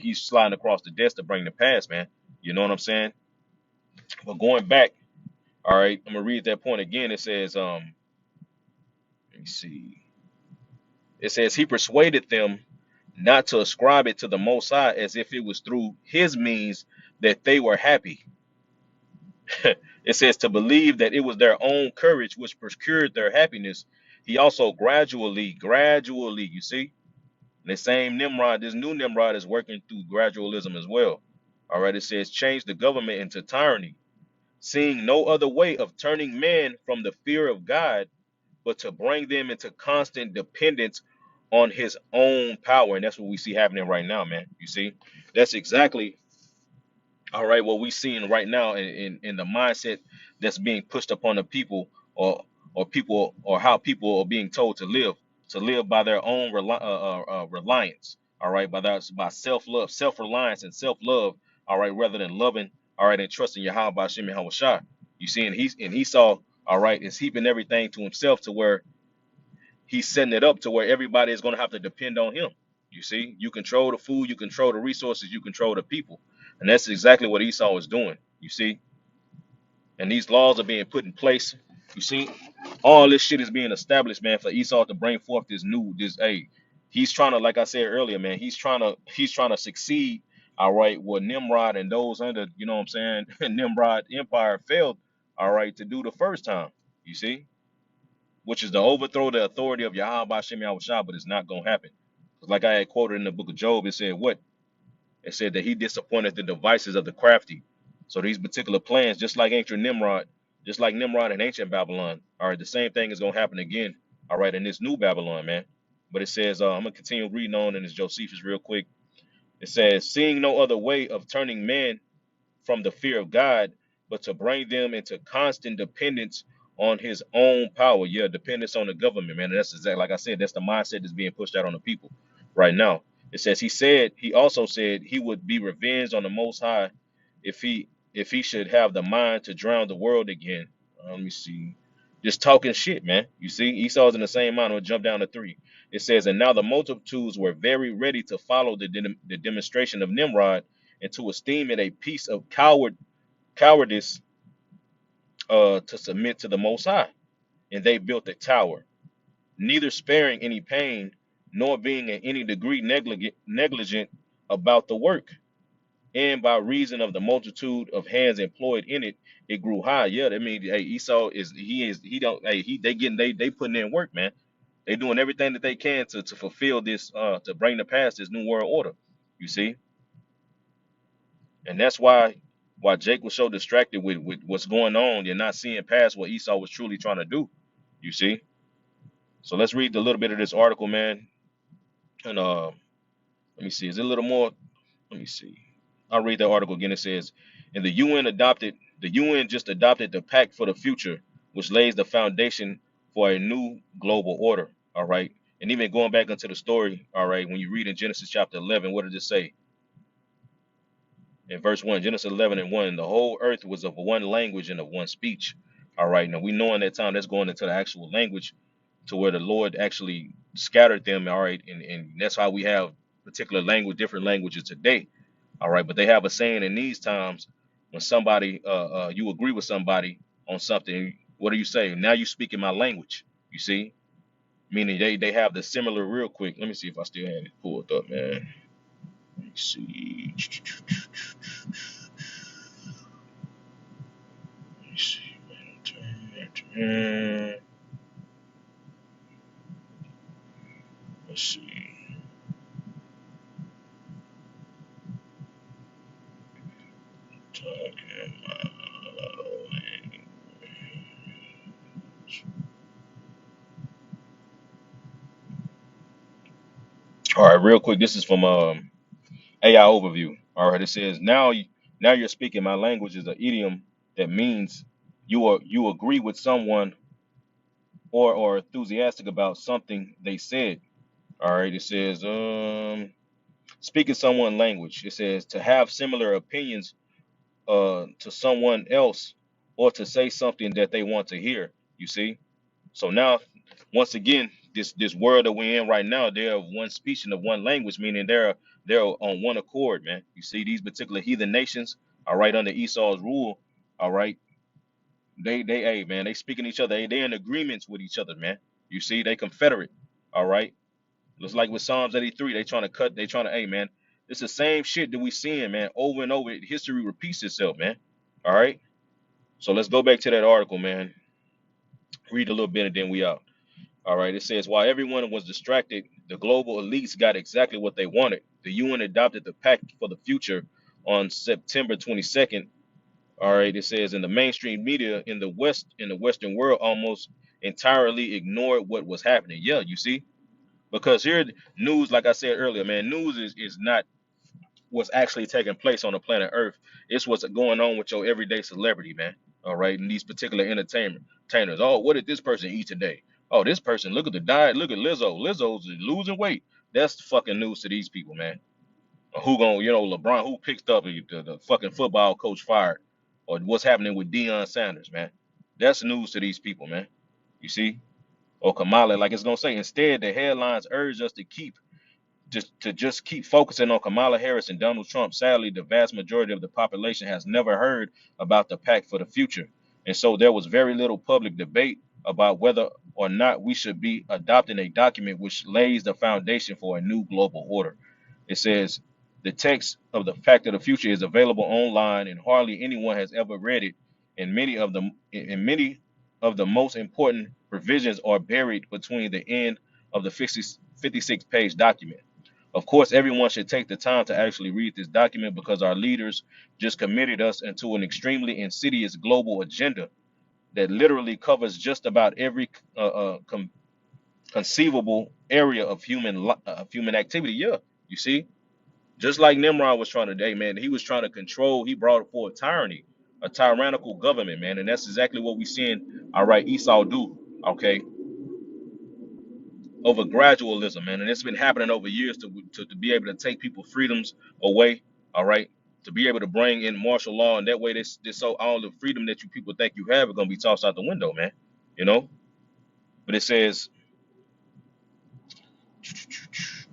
he's sliding across the desk to bring the past, man. You know what I'm saying? But going back, all right, I'm gonna read that point again. It says, let me see. It says he persuaded them not to ascribe it to the Most High as if it was through his means that they were happy. It says to believe that it was their own courage which procured their happiness. He also gradually, you see, the same Nimrod, this new Nimrod is working through gradualism as well. All right, it says change the government into tyranny, seeing no other way of turning men from the fear of God, but to bring them into constant dependence on his own power. And that's what we see happening right now, man. You see, that's exactly all right what we seeing right now in the mindset that's being pushed upon the people, or people, or how people are being told to live by their own reliance, all right, by self-love, self-reliance, and self-love, all right, rather than loving, all right, and trusting Yahweh by Shem Shah. You see, and Esau, all right, is heaping everything to himself, to where he's setting it up to where everybody is going to have to depend on him. You see, you control the food, you control the resources, you control the people. And that's exactly what Esau is doing. You see, and these laws are being put in place. You see, all this shit is being established, man, for Esau to bring forth hey, he's trying to, like I said earlier, man, he's trying to succeed, all right, what Nimrod and those under, you know what I'm saying, Nimrod empire failed, all right, to do the first time. You see, which is to overthrow the authority of Yahweh by Shem Shah, but it's not gonna happen. 'Cause like I had quoted in the book of Job, it said what? It said that he disappointed the devices of the crafty. So these particular plans, just like Nimrod in ancient Babylon, all right, the same thing is gonna happen again, all right, in this new Babylon, man. But it says, I'm gonna continue reading on in this Josephus real quick. It says, seeing no other way of turning men from the fear of God, but to bring them into constant dependence on his own power. Yeah, dependence on the government, man. And that's exactly, like I said, that's the mindset that's being pushed out on the people right now. It says he also said he would be revenged on the Most High if he should have the mind to drown the world again. Let me see. Just talking shit, man. You see, Esau's in the same mind. We'll jump down to 3. It says, and now the multitudes were very ready to follow the demonstration of Nimrod, and to esteem it a piece of cowardice to submit to the Most High. And they built a tower, neither sparing any pain, nor being in any degree negligent about the work. And by reason of the multitude of hands employed in it, it grew high. Yeah, I mean, hey, Esau he don't, hey, they putting in work, man. They doing everything that they can to fulfill this, to bring to pass this new world order. You see, and that's why Jake was so distracted with what's going on. You're not seeing past what Esau was truly trying to do. You see. So let's read a little bit of this article, man. And let me see. Is it a little more? Let me see. I'll read the article again. It says, and the UN just adopted the Pact for the Future, which lays the foundation for a new global order. All right. And even going back into the story, all right, when you read in Genesis chapter 11, what did it say? In verse 1, Genesis 11 and 1, the whole earth was of one language and of one speech. All right. Now we know in that time that's going into the actual language, to where the Lord actually scattered them. All right. And that's how we have particular language, different languages today. All right. But they have a saying in these times, when somebody, you agree with somebody on something, what do you say? Now you speak in my language. You see? Meaning they have the similar, real quick. Let me see if I still have it pulled up, man. Let me see. Let me see, man. Let's see. Talking about all right, real quick. This is from AI overview. All right, it says now you're speaking my language is an idiom that means you agree with someone, or enthusiastic about something they said. All right, it says speaking someone language. It says to have similar opinions to someone else, or to say something that they want to hear. You see? So now, once again, this world that we're in right now, they're of one speech and of one language, meaning they're on one accord, man. You see these particular heathen nations, all right, under Esau's rule, all right, they hey man, they speaking each other, they in agreements with each other, man. You see, they confederate, all right. Looks like with Psalms 83, they trying to, hey man, it's the same shit that we seeing, man, over and over. History repeats itself, man. All right. So let's go back to that article, man. Read a little bit and then we out. All right. It says while everyone was distracted, the global elites got exactly what they wanted. The UN adopted the Pact for the Future on September 22nd. All right. It says in the mainstream media in the Western world, almost entirely ignored what was happening. Yeah, you see, because here news, like I said earlier, man, news is not what's actually taking place on the planet Earth. It's what's going on with your everyday celebrity, man. All right, and these particular entertainers. Oh, what did this person eat today? Oh, this person, look at the diet. Look at Lizzo. Lizzo's losing weight. That's fucking news to these people, man. Who gonna, LeBron, who picked up the fucking football coach fired, or what's happening with Deion Sanders, man. That's news to these people, man. You see, or Kamala, like it's gonna say. Instead, the headlines urge us to just keep focusing on Kamala Harris and Donald Trump. Sadly, the vast majority of the population has never heard about the Pact for the Future. And so there was very little public debate about whether or not we should be adopting a document which lays the foundation for a new global order. It says the text of the Pact of the Future is available online and hardly anyone has ever read it. And many of the most important provisions are buried between the end of the 56-page document. Of course, everyone should take the time to actually read this document because our leaders just committed us into an extremely insidious global agenda that literally covers just about every conceivable area of human activity. Yeah, you see, just like Nimrod was trying to, hey man, he was trying to control. He brought forth tyranny, a tyrannical government, man, and that's exactly what we seeing. All right, Esau do. Okay, over gradualism, man, and it's been happening over years to be able to take people's freedoms away. All right, to be able to bring in martial law, and that way, this so all the freedom that you people think you have are gonna be tossed out the window, man. You know. But it says,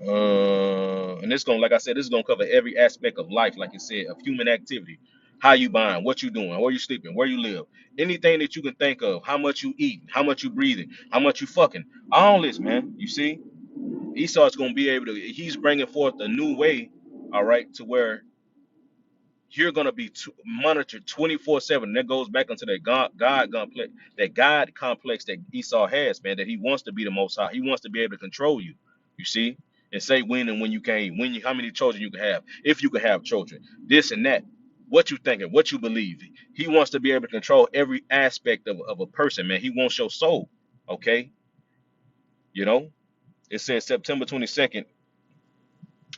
and it's gonna, like I said, this is gonna cover every aspect of life, like it said, of human activity. How you buying, what you doing, where you sleeping, where you live, anything that you can think of, how much you eat, how much you breathing, how much you fucking, all this, man. You see, Esau's going to be able to, he's bringing forth a new way, all right, to where you're going to be monitored 24/7. That goes back into that God complex, that Esau has, man, that he wants to be the most high. He wants to be able to control you, you see, and say when and when you can, how many children you can have, if you can have children, this and that, what you thinking, what you believe. He wants to be able to control every aspect of a person, man. He wants your soul, okay? You know, it says September 22nd.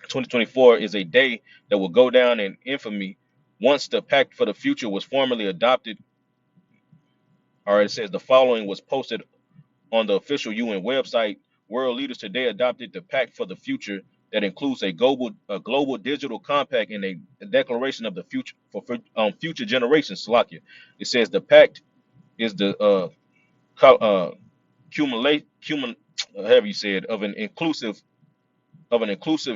2024 is a day that will go down in infamy once the Pact for the Future was formally adopted. All right, it says the following was posted on the official UN website. World leaders today adopted the Pact for the Future that includes a global digital compact and a declaration of the future for future generations. Slovakia. It says the pact is the however you said, of an inclusive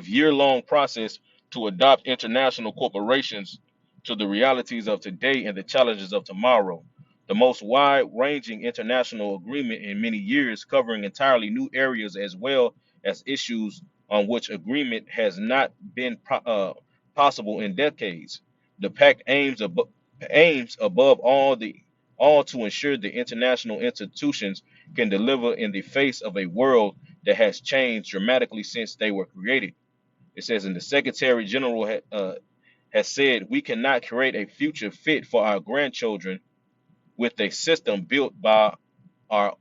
year-long process to adopt international corporations to the realities of today and the challenges of tomorrow. The most wide-ranging international agreement in many years, covering entirely new areas as well as issues on which agreement has not been possible in decades. The pact aims above all to ensure the international institutions can deliver in the face of a world that has changed dramatically since they were created. It says, and the Secretary General has said, we cannot create a future fit for our grandchildren with a system built by our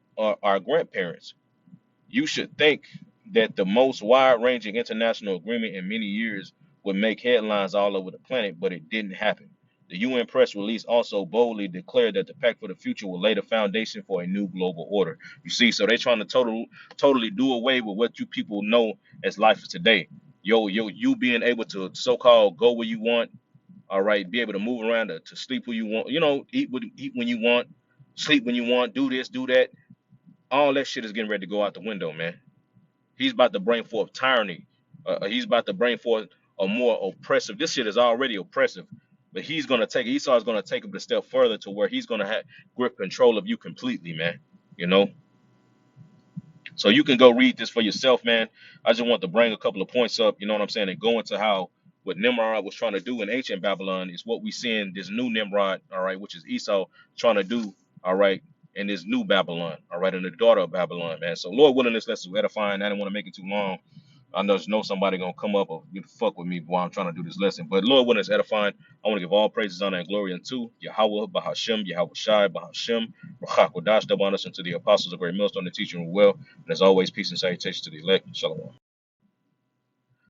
grandparents. You should think that the most wide-ranging international agreement in many years would make headlines all over the planet, but it didn't happen. The UN press release also boldly declared that the Pact for the Future will lay the foundation for a new global order. You see, so they're trying to totally do away with what you people know as life is today. You being able to so-called go where you want, all right, be able to move around to sleep where you want, eat when you want, sleep when you want, do this, do that. All that shit is getting ready to go out the window, man. He's about to bring forth tyranny. He's about to bring forth a more oppressive. This shit is already oppressive, but he's gonna take Esau's gonna take it a step further to where he's gonna have grip control of you completely, man. You know, so you can go read this for yourself, man. I just want to bring a couple of points up, you know what I'm saying, and go into how what Nimrod was trying to do in ancient Babylon is what we see in this new Nimrod, all right, which is Esau trying to do, all right, in this new Babylon, all right, in the daughter of Babylon, man. So Lord willing, this lesson was edifying. I didn't want to make it too long. I know somebody gonna come up or get the fuck with me while I'm trying to do this lesson. But Lord, when it's edifying, I want to give all praises, honor, and glory unto Yahweh, Bahashem, Yahweh Shai, Bahashem, Rachak, Wadash, Dabanas, and to the apostles of great millstone, the teaching well. And as always, peace and salutation to the elect. Shalom.